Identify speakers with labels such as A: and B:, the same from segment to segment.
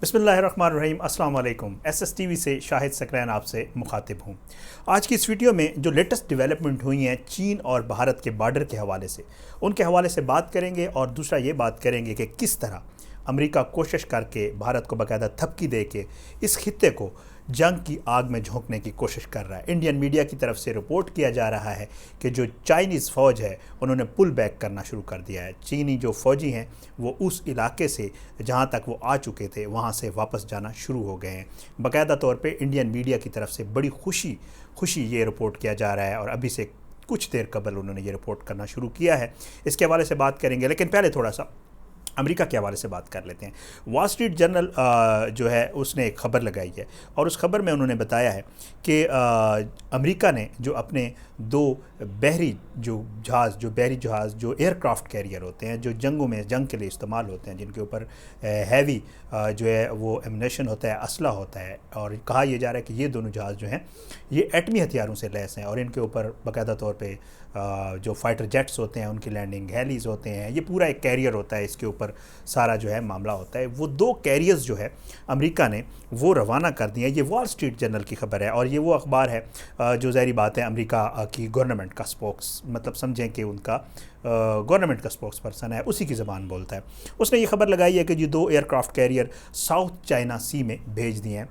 A: बिस्मिल्लाहिर्रहमानिर्रहीम। अस्सलाम वालेकुम। SSTV से शाहिद सकरैन आपसे मुखातिब हूँ। आज की इस वीडियो में जो लेटेस्ट डेवलपमेंट हुई हैं चीन और भारत के बॉर्डर के हवाले से, उनके हवाले से बात करेंगे और दूसरा ये बात करेंगे कि किस तरह अमेरिका कोशिश करके भारत को बाकायदा थपकी दे के इस खित्ते को जंग की आग में झोंकने की कोशिश कर रहा है। इंडियन मीडिया की तरफ से रिपोर्ट किया जा रहा है कि जो चाइनीज़ फ़ौज है उन्होंने पुल बैक करना शुरू कर दिया है। चीनी जो फ़ौजी हैं वो उस इलाके से जहां तक वो आ चुके थे वहां से वापस जाना शुरू हो गए हैं। बाकायदा तौर पे इंडियन मीडिया की तरफ से बड़ी खुशी ये रिपोर्ट किया जा रहा है और अभी से कुछ देर कबल उन्होंने ये रिपोर्ट करना शुरू किया है। इसके हवाले से बात करेंगे, लेकिन पहले थोड़ा सा अमेरिका के हवाले से बात कर लेते हैं। वॉल स्ट्रीट जर्नल जो है उसने एक ख़बर लगाई है और उस खबर में उन्होंने बताया है कि अमेरिका ने जो अपने दो बहरी जहाज़ जो एयरक्राफ्ट कैरियर होते हैं, जो जंग के लिए इस्तेमाल होते हैं, जिनके ऊपर हैवी जो है वो एमुनेशन होता है, असला होता है, और कहा यह जा रहा है कि ये दोनों जहाज़ जो हैं ये एटमी हथियारों से लैस हैं और इनके ऊपर बाकायदा तौर पे जो फाइटर जेट्स होते हैं उनकी लैंडिंग हेलीज़ होते हैं, ये पूरा एक कैरियर होता है, इसके ऊपर सारा जो है मामला होता है। वो दो कैरियर्स जो है अमेरिका ने वो रवाना कर दिए हैं। ये वॉल स्ट्रीट जर्नल की खबर है और ये वो अखबार है जो ज़ाहिर बात है अमेरिका की गवर्नमेंट का मतलब समझें कि उनका गवर्नमेंट का स्पोक्स पर्सन है, उसी की ज़बान बोलता है। उसने ये खबर लगाई है कि ये दो एयरक्राफ्ट कैरियर साउथ चाइना सी में भेज दिए हैं।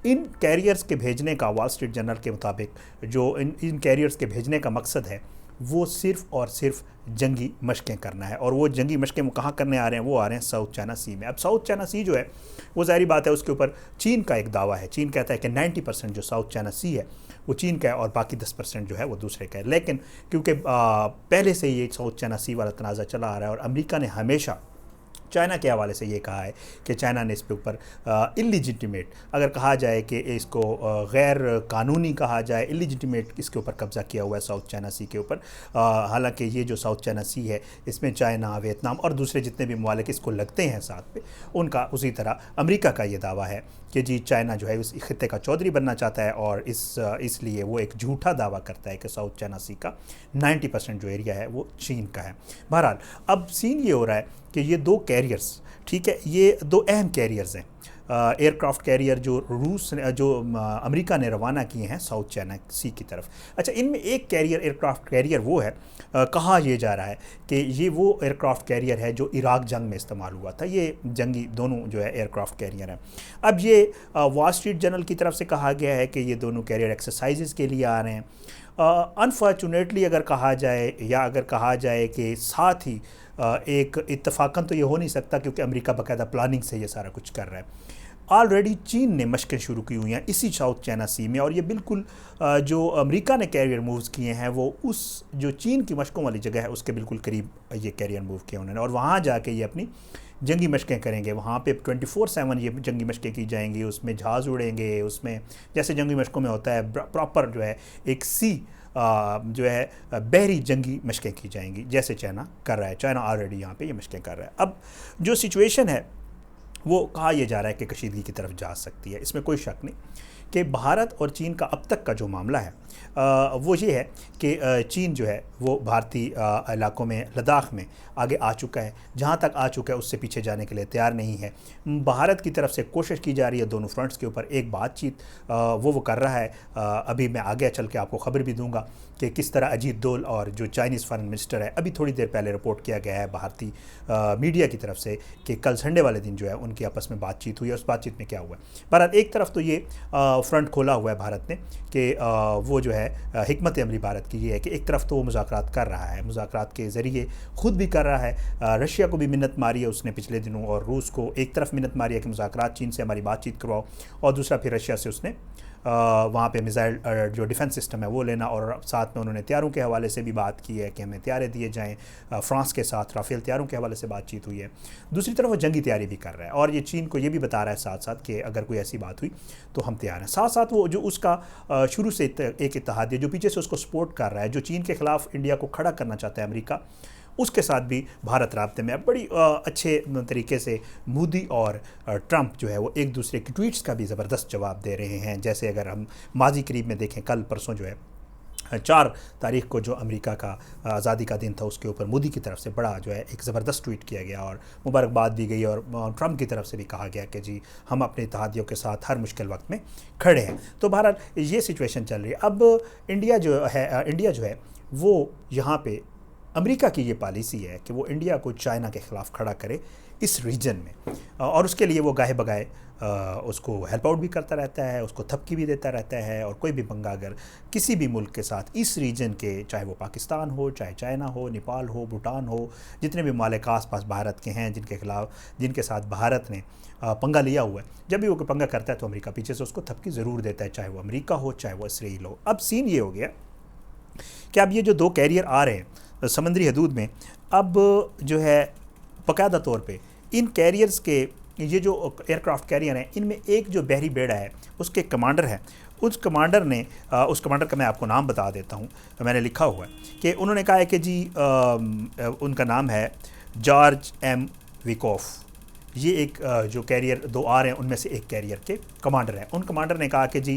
A: इन कैरियर्स के भेजने का वॉल स्ट्रीट जर्नल के मुताबिक जो इन कैरियर्स के भेजने का मकसद है वो सिर्फ़ और सिर्फ जंगी मशक़ें करना है, और वो जंगी मशक़ें वो कहाँ करने आ रहे हैं, वो आ रहे हैं साउथ चाइना सी में। अब साउथ चाइना सी जो है वो ज़ाहिर बात है उसके ऊपर चीन का एक दावा है। चीन कहता है कि 90% जो साउथ चाइना सी है वो चीन का है और बाकी 10% जो है वो दूसरे का है। लेकिन क्योंकि पहले से ये साउथ चाइना सी वाला तनाज़ा चला आ रहा है और अमेरिका ने हमेशा चाइना के हवाले से ये कहा है कि चाइना ने इसके ऊपर इलिजिटिमेट, अगर कहा जाए कि इसको गैर कानूनी कहा जाए, इलिजिटिमेट इसके ऊपर कब्ज़ा किया हुआ है साउथ चाइना सी के ऊपर। हालांकि ये जो साउथ चाइना सी है इसमें चाइना, वियतनाम और दूसरे जितने भी ममालिक इसको लगते हैं साथ पे, उनका उसी तरह अमेरिका का ये दावा है कि जी चाइना जो है इस खित्ते का चौधरी बनना चाहता है और इसलिए वो एक झूठा दावा करता है कि साउथ चाइना सी का 90% जो एरिया है वो चीन का है। बहरहाल अब सीन ये हो रहा है कि ये दो कैरियर्स, ठीक है, ये दो अहम कैरियर्स हैं एयरक्राफ्ट कैरियर जो अमेरिका ने रवाना किए हैं साउथ चाइना सी की तरफ। अच्छा, इनमें एक कैरियर एयरक्राफ्ट कैरियर वो है, कहा यह जा रहा है कि ये वो एयरक्राफ्ट कैरियर है जो इराक जंग में इस्तेमाल हुआ था। ये जंगी दोनों जो है एयरक्राफ्ट कैरियर हैं। अब ये वॉल स्ट्रीट जर्नल की तरफ से कहा गया है कि ये दोनों कैरियर एक्सरसाइजेस के लिए आ रहे हैं। अनफॉर्चुनेटली अगर कहा जाए कि साथ ही एक इत्तफाकन तो ये हो नहीं सकता क्योंकि अमेरिका बाकायदा प्लानिंग से ये सारा कुछ कर रहा है। ऑलरेडी चीन ने मशक़ें शुरू की हुई हैं इसी साउथ चाइना सी में, और ये बिल्कुल जो अमेरिका ने कैरियर मूव्स किए हैं वो उस जो चीन की मशक़ों वाली जगह है उसके बिल्कुल करीब ये कैरियर मूव किए उन्होंने, और वहाँ जाके ये अपनी जंगी मशक़ें करेंगे। वहाँ पे 24/7 ये जंगी मशक़ें की जाएंगी, उसमें जहाज़ उड़ेंगे, उसमें जैसे जंगी मशक़ों में होता है प्रॉपर जो है एक जो है बहरी जंगी मशक़ें की जाएंगी जैसे चाइना कर रहा है। चाइना ऑलरेडी यहाँ पे ये मशक़ें कर रहा है। अब जो सिचुएशन है वो कहा यह जा रहा है कि कशीदगी की तरफ जा सकती है, इसमें कोई शक नहीं कि भारत और चीन का अब तक का जो मामला है वो ये है कि चीन जो है वो भारतीय इलाकों में, लद्दाख में आगे आ चुका है, जहाँ तक आ चुका है उससे पीछे जाने के लिए तैयार नहीं है। भारत की तरफ से कोशिश की जा रही है दोनों फ्रंट्स के ऊपर एक बातचीत वो कर रहा है। अभी मैं आगे चल के आपको खबर भी दूंगा कि किस तरह अजीत दोल और जो चाइनीज़ फॉरेन मिनिस्टर है, अभी थोड़ी देर पहले रिपोर्ट किया गया है भारतीय मीडिया की तरफ से कि कल संडे वाले दिन जो है उनकी आपस में बातचीत हुई है। उस बातचीत में क्या हुआ है, भारत एक तरफ तो ये फ्रंट खोला हुआ है भारत ने कि वो जो है हिकमत अमली भारत की ये है कि एक तरफ तो वो मुज़ाकरात कर रहा है, मुज़ाकरात के ज़रिए ख़ुद भी कर रहा है, रशिया को भी मिन्नत मारी है उसने पिछले दिनों, और रूस को एक तरफ मिन्नत मारी है कि मुज़ाकरात चीन से हमारी बातचीत करवाओ, और दूसरा फिर रशिया से उसने वहाँ पे मिसाइल जो डिफेंस सिस्टम है वो लेना, और साथ में उन्होंने तैयारों के हवाले से भी बात की है कि हमें तैयारे दिए जाएँ। फ्रांस के साथ राफेल तैयारों के हवाले से बातचीत हुई है। दूसरी तरफ वो जंगी तैयारी भी कर रहा है और ये चीन को ये भी बता रहा है साथ साथ कि अगर कोई ऐसी बात हुई तो हम तैयार हैं। साथ साथ वो जो उसका शुरू से एक इत्तेहादी जो पीछे से उसको सपोर्ट कर रहा है, जो चीन के ख़िलाफ़ इंडिया को खड़ा करना चाहता है अमेरिका, उसके साथ भी भारत राब्ते में बड़ी अच्छे तरीके से मोदी और ट्रंप जो है वो एक दूसरे की ट्वीट्स का भी ज़बरदस्त जवाब दे रहे हैं। जैसे अगर हम माजी करीब में देखें, कल परसों जो है 4 तारीख को जो अमेरिका का आज़ादी का दिन था उसके ऊपर मोदी की तरफ से बड़ा जो है एक ज़बरदस्त ट्वीट किया गया और मुबारकबाद दी गई और ट्रम्प की तरफ से भी कहा गया कि जी हम अपने इत्तेहादियों के साथ हर मुश्किल वक्त में खड़े हैं। तो बहरहाल ये सिचुएशन चल रही है। अब इंडिया जो है वो यहाँ पे अमेरिका की ये पॉलिसी है कि वो इंडिया को चाइना के ख़िलाफ़ खड़ा करे इस रीजन में, और उसके लिए वो गाहे बगाए उसको हेल्प आउट भी करता रहता है, उसको थपकी भी देता रहता है। और कोई भी पंगा अगर किसी भी मुल्क के साथ इस रीजन के, चाहे वो पाकिस्तान हो, चाहे चाइना हो, नेपाल हो, भूटान हो, जितने भी मालिक आस पास भारत के हैं जिनके साथ भारत ने पंगा लिया हुआ है, जब भी वो पंगा करता है तो अमेरिका पीछे से उसको थपकी ज़रूर देता है, चाहे वो अमेरिका हो चाहे वो इसराइल हो। अब सीन ये हो गया कि अब ये जो 2 कैरियर आ रहे हैं समंदरी हदूद में, अब जो है बाकायदा तौर पे इन कैरियर्स के, ये जो एयरक्राफ्ट कैरियर हैं, इनमें एक जो बहरी बेड़ा है उसके कमांडर हैं, उस कमांडर का मैं आपको नाम बता देता हूँ, मैंने लिखा हुआ है कि उन्होंने कहा है कि जी उनका नाम है जॉर्ज एम विकोफ। ये एक जो कैरियर 2 आ रहे हैं उनमें से एक कैरियर के कमांडर हैं। उन कमांडर ने कहा कि जी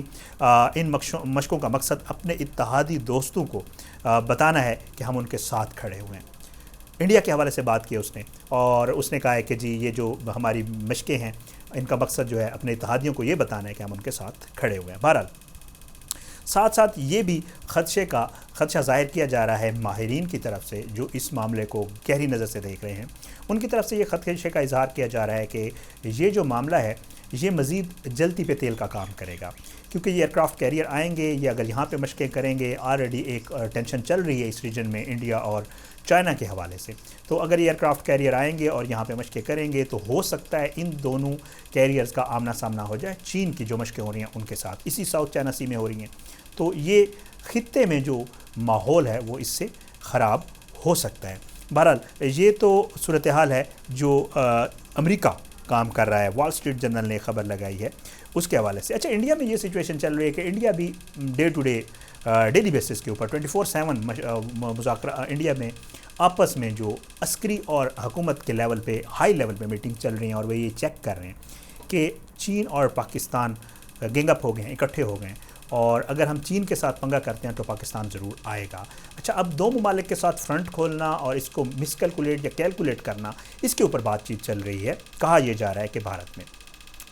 A: इन मशकों का मकसद अपने इत्तेहादी दोस्तों को बताना है कि हम उनके साथ खड़े हुए हैं। इंडिया के हवाले से बात की उसने, और उसने कहा है कि जी ये जो हमारी मशकें हैं इनका मकसद जो है अपने इत्तेहादियों को ये बताना है कि हम उनके साथ खड़े हुए हैं। बहरहाल साथ साथ ये भी खदशा ज़ाहिर किया जा रहा है माहिरीन की तरफ से जो इस मामले को गहरी नज़र से देख रहे हैं, उनकी तरफ से ये खदशे का इजहार किया जा रहा है कि ये जो मामला है ये मज़ीद जलती पे तेल का काम करेगा, क्योंकि ये एयरक्राफ्ट कैरियर आएंगे, ये अगर यहाँ पे मशकें करेंगे, ऑलरेडी एक टेंशन चल रही है इस रीजन में इंडिया और चाइना के हवाले से, तो अगर ये एयरक्राफ्ट कैरियर आएंगे और यहाँ पे मशकें करेंगे तो हो सकता है इन दोनों कैरियर्स का आमना सामना हो जाए चीन की जो मशकें हो रही हैं उनके साथ, इसी साउथ चाइना सी में हो रही हैं। तो ये ख़ित्ते में जो माहौल है वो इससे ख़राब हो सकता है। बहरहाल ये तो सूरत हाल है जो अमेरिका काम कर रहा है, वॉल स्ट्रीट जर्नल ने खबर लगाई है उसके हवाले से। अच्छा, इंडिया में ये सिचुएशन चल रही है कि इंडिया भी day to day daily basis के ऊपर 24/7 मुज़ाकरा इंडिया में आपस में जो अस्करी और हुकूमत के लेवल पे, हाई लेवल पे मीटिंग चल रही हैं, और वे ये चेक कर रहे हैं कि चीन और पाकिस्तान गैंगअप हो गए हैं, इकट्ठे हो गए हैं, और अगर हम चीन के साथ पंगा करते हैं तो पाकिस्तान ज़रूर आएगा। अच्छा, अब 2 ममालिक के साथ फ्रंट खोलना और इसको मिसकैलकुलेट या कैलकुलेट करना, इसके ऊपर बातचीत चल रही है। कहा यह जा रहा है कि भारत में,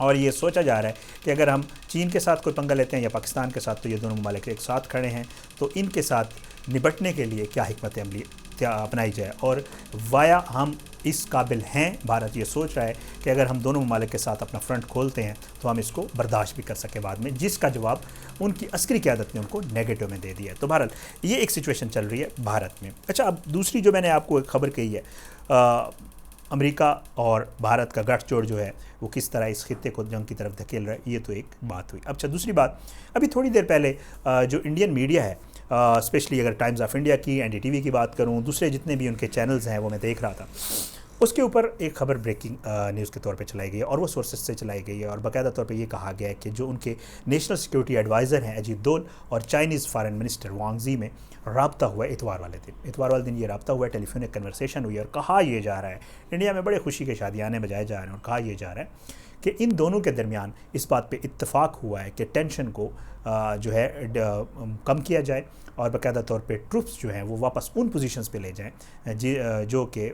A: और ये सोचा जा रहा है कि अगर हम चीन के साथ कोई पंगा लेते हैं या पाकिस्तान के साथ, तो ये दोनों ममालिक एक साथ खड़े हैं, तो इनके साथ निपटने के लिए क्या हिकमत अमली अपनाई जाए, और वाया हम इस काबिल हैं। भारत ये सोच रहा है कि अगर हम दोनों ममालिक के साथ अपना फ्रंट खोलते हैं तो हम इसको बर्दाश्त भी कर सकें बाद में, जिसका जवाब उनकी अस्करी क़यादत ने उनको नेगेटिव में दे दिया है। तो बहरहाल ये एक सिचुएशन चल रही है भारत में। अच्छा, अब दूसरी जो मैंने आपको एक खबर कही है, अमेरिका और भारत का गठजोड़ जो है वो किस तरह इस खित्ते को जंग की तरफ धकेल रहा है, ये तो एक बात हुई। अच्छा, दूसरी बात, अभी थोड़ी देर पहले जो इंडियन मीडिया है, स्पेशली अगर टाइम्स ऑफ इंडिया की, NDTV की बात करूं, दूसरे जितने भी उनके चैनल्स हैं वो मैं देख रहा था, उसके ऊपर एक खबर ब्रेकिंग न्यूज़ के तौर पे चलाई गई है, और वो सोर्सेज से चलाई गई है, और बाकायदा तौर पे ये कहा गया है कि जो उनके नेशनल सिक्योरिटी एडवाइज़र हैं अजीत डोल और चाइनीज़ फॉरेन मिनिस्टर वांग ज़ी में रब्ता हुआ इतवार वाले दिन ये रब्ता हुआ, टेलीफोनिक कन्वर्सेशन हुई, और कहा यह जा रहा है, इंडिया में बड़े खुशी के शादियाने बजाए जा रहे हैं, और कहा यह जा रहा है कि इन दोनों के दरमियान इस बात पे इत्तेफाक हुआ है कि टेंशन को जो है कम किया जाए, और बाकायदा तौर पे ट्रूप्स जो हैं वो वापस उन पोजीशंस पे ले जाएं जो कि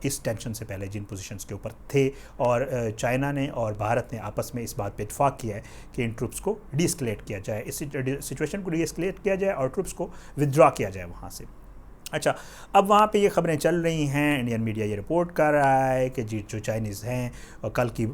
A: इस टेंशन से पहले जिन पोजीशंस के ऊपर थे, और चाइना ने और भारत ने आपस में इस बात पे इत्तेफाक किया है कि इन ट्रूप्स को डीएस्केलेट किया जाए, इस सिचुएशन को डीएस्केलेट किया जाए और ट्रूप्स को विदड्रॉ किया जाए वहाँ से। अच्छा, अब वहाँ पे ये खबरें चल रही हैं, इंडियन मीडिया ये रिपोर्ट कर रहा है कि जी जो चाइनीज़ हैं, और कल की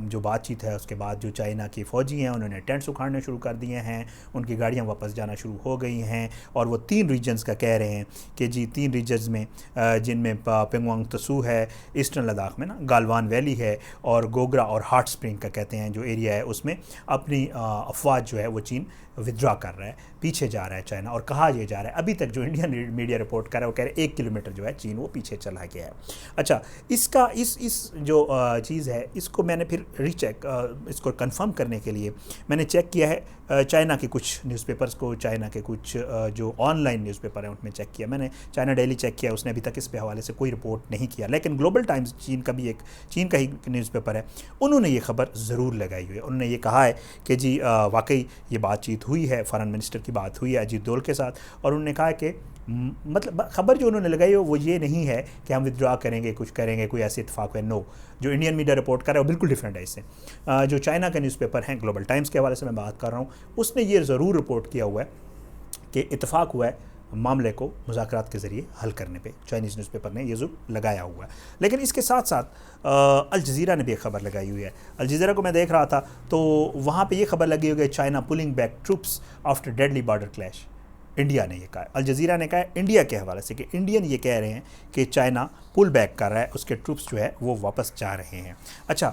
A: जो बातचीत है उसके बाद जो चाइना की फ़ौजी हैं उन्होंने टेंट्स उखाड़ने शुरू कर दिए हैं, उनकी गाड़ियाँ वापस जाना शुरू हो गई हैं, और वो 3 रीजन्स का कह रहे हैं कि जी 3 रीजन्स में जिनमें पेंगोंग त्सू है ईस्टर्न लद्दाख में ना, गालवान वैली है, और गोगरा और हॉट स्प्रिंग का कहते हैं जो एरिया है, उसमें अपनी अफवाज जो है वो चीन विदड्रॉ कर रहा है, पीछे जा रहा है चाइना। और कहा यह जा रहा है, अभी तक जो इंडियन मीडिया रिपोर्ट कर रहा है वो कह रहे हैं 1 किलोमीटर जो है चीन वो पीछे चला गया है। अच्छा, इसका इस जो चीज़ है इसको मैंने फिर रीचेक, इसको कंफर्म करने के लिए मैंने चेक किया है चाइना के कुछ न्यूज़पेपर्स को, चाइना के कुछ जो ऑनलाइन न्यूज़पेपर हैं उनमें चेक किया मैंने। चाइना डेली चेक किया, उसने अभी तक इस पे हवाले से कोई रिपोर्ट नहीं किया, लेकिन ग्लोबल टाइम्स चीन का ही न्यूज़पेपर है, उन्होंने ये खबर ज़रूर लगाई हुई है। उन्होंने ये कहा है कि जी वाकई ये बातचीत बातचीत हुई है, फॉरेन मिनिस्टर की बात हुई है अजीत डोल के साथ, और उन्होंने कहा कि मतलब खबर जो उन्होंने लगाई हो वो ये नहीं है कि हम विथड्रॉ करेंगे, कुछ करेंगे, कोई ऐसे इत्तेफाक है। नो, जो इंडियन मीडिया रिपोर्ट कर रहा है वो बिल्कुल डिफरेंट है इससे। जो चाइना का न्यूज़पेपर है, ग्लोबल टाइम्स के हवाले से मैं बात कर रहा हूँ, उसने ये ज़रूर रिपोर्ट किया हुआ है कि इत्तेफाक हुआ है मामले को मुज़ाकरात के ज़रिए हल करने पे। चाइनीज़ न्यूज़पेपर ने ये ज़रूर लगाया हुआ है। लेकिन इसके साथ साथ अल जज़ीरा ने भी एक खबर लगाई हुई है। अल जज़ीरा को मैं देख रहा था तो वहाँ पे ये खबर लगी हुई है, China pulling back troops after deadly border clash. India ने ये कहा, अल जज़ीरा ने कहा इंडिया के हवाले से कि इंडियन ये कह रहे हैं कि चाइना पुल बैक कर रहा है, उसके ट्रूप्स जो है वो वापस जा रहे हैं। अच्छा,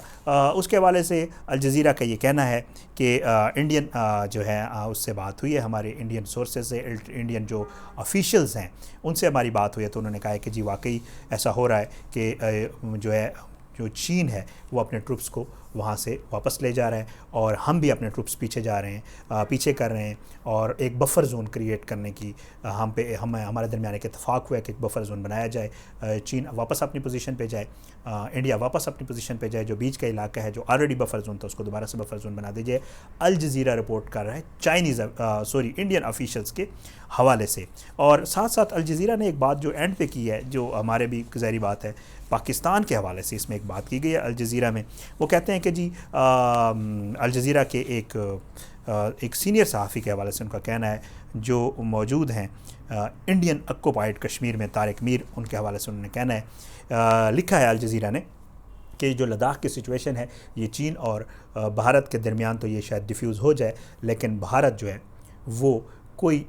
A: उसके हवाले से अल जज़ीरा का ये कहना है कि इंडियन जो है उससे बात हुई है, हमारे इंडियन सोर्सेज से, इंडियन जो ऑफिशियल्स हैं उनसे हमारी बात हुई है, तो उन्होंने कहा है कि जी वाकई ऐसा हो रहा है कि जो चीन है वो अपने ट्रूप्स को वहाँ से वापस ले जा रहा है और हम भी अपने ट्रूप्स पीछे जा रहे हैं, पीछे कर रहे हैं, और एक बफ़र जोन क्रिएट करने की हमारे दरमियान एक इत्तेफाक हुआ है कि एक बफ़र जोन बनाया जाए, चीन वापस अपनी पोजीशन पे जाए, इंडिया वापस अपनी पोजीशन पे जाए, जो बीच का इलाका है जो ऑलरेडी बफ़र जोन था उसको दोबारा से बफ़र जोन बना दीजिए। अल जज़ीरा रिपोर्ट कर रहा है इंडियन ऑफिशियल्स के हवाले से। और साथ साथ अल जज़ीरा ने एक बात जो एंड पे की है, जो हमारे भी ज़ाहिर बात है, पाकिस्तान के हवाले से इसमें एक बात की गई है अल जज़ीरा में। वो कहते हैं कि जी अल जज़ीरा के एक सीनियर सहाफ़ी के हवाले से उनका कहना है, जो मौजूद हैं इंडियन ऑक्युपाइड कश्मीर में, तारिक मीर, उनके हवाले से उन्होंने कहना है, लिखा है अल जज़ीरा ने कि जो लद्दाख की सिचुएशन है ये चीन और भारत के दरमियान तो ये शायद डिफ्यूज़ हो जाए, लेकिन भारत जो है वो कोई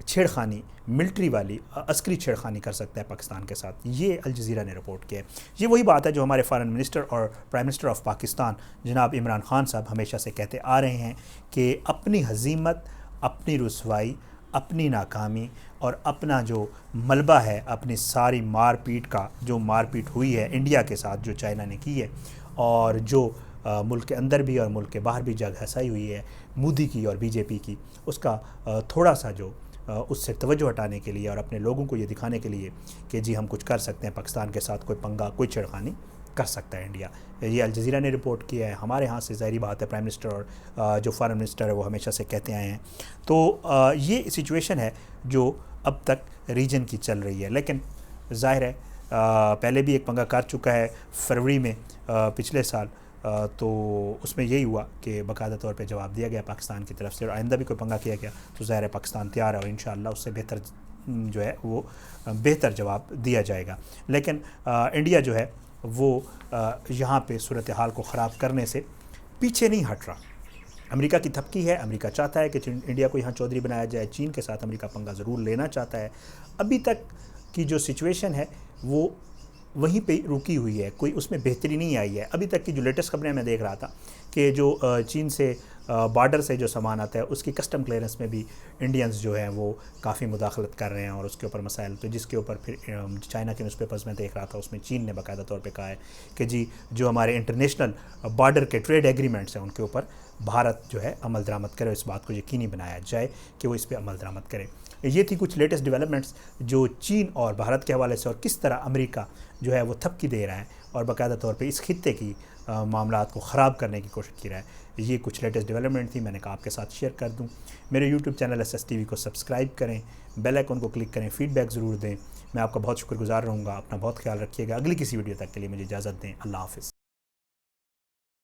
A: छेड़खानी, मिलिट्री वाली अस्करी छेड़खानी कर सकता है पाकिस्तान के साथ। ये अल जज़ीरा ने रिपोर्ट किया है। ये वही बात है जो हमारे फॉरेन मिनिस्टर और प्राइम मिनिस्टर ऑफ पाकिस्तान जनाब इमरान खान साहब हमेशा से कहते आ रहे हैं कि अपनी हज़ीमत, अपनी रुसवाई, अपनी नाकामी और अपना जो मलबा है, अपनी सारी मारपीट का जो मारपीट हुई है इंडिया के साथ जो चाइना ने की है, और जो मुल्क के अंदर भी और मुल्क के बाहर भी जग हसाई हुई है मोदी की और बीजेपी की, उसका थोड़ा सा जो उससे तवज्जो हटाने के लिए और अपने लोगों को ये दिखाने के लिए कि जी हम कुछ कर सकते हैं, पाकिस्तान के साथ कोई पंगा, कोई छेड़खानी कर सकता है इंडिया। ये अल जज़ीरा ने रिपोर्ट किया है। हमारे यहाँ से ज़ाहिर बात है प्राइम मिनिस्टर और जो फॉरेन मिनिस्टर है वो हमेशा से कहते आए हैं। तो ये सिचुएशन है जो अब तक रीजन की चल रही है। लेकिन ज़ाहिर है पहले भी एक पंगा कर चुका है फरवरी में पिछले साल, तो उसमें यही हुआ कि बाकायदा तौर पे जवाब दिया गया पाकिस्तान की तरफ से, और आइंदा भी कोई पंगा किया गया तो ज़ाहिर है पाकिस्तान तैयार है और इंशाअल्लाह उससे बेहतर जो है वो बेहतर जवाब दिया जाएगा। लेकिन इंडिया जो है वो यहाँ पे सूरत हाल को ख़राब करने से पीछे नहीं हट रहा। अमेरिका की थपकी है, अमेरिका चाहता है कि इंडिया को यहाँ चौधरी बनाया जाए, चीन के साथ अमेरिका पंगा ज़रूर लेना चाहता है। अभी तक की जो सिचुएशन है वो वहीं पे रुकी हुई है, कोई उसमें बेहतरी नहीं आई है। अभी तक की जो लेटेस्ट खबरें मैं देख रहा था कि जो चीन से बॉर्डर से जो सामान आता है उसकी कस्टम क्लियरेंस में भी इंडियंस जो हैं वो काफ़ी मुदाखलत कर रहे हैं और उसके ऊपर मसाइल, तो जिसके ऊपर फिर चाइना के न्यूज़पेपर्स में देख रहा था उसमें चीन ने बाकायदा तौर पे कहा है कि जी जो हमारे इंटरनेशनल बॉर्डर के ट्रेड एग्रीमेंट्स हैं उनके ऊपर भारत जो है अमल दरामद करे, इस बात को यकीनी बनाया जाए कि वो इस पर अमल दरामद करे। ये थी कुछ लेटेस्ट डेवलपमेंट्स जो चीन और भारत के हवाले से, और किस तरह अमेरिका जो है वो थपकी दे रहा है और बाकायदा तौर पे इस खित्ते की मामलात को ख़राब करने की कोशिश की रहा है। ये कुछ लेटेस्ट डेवलपमेंट थी, मैंने कहा आपके साथ शेयर कर दूं। मेरे यूट्यूब चैनल SSTV को सब्सक्राइब करें, बेल आइकन को क्लिक करें, फीडबैक ज़रूर दें। मैं आपका बहुत शुक्रगुजार रहूँगा। अपना बहुत ख्याल रखिएगा। अगली किसी वीडियो तक के लिए मुझे इजाज़त दें। अल्लाह हाफ़िज़।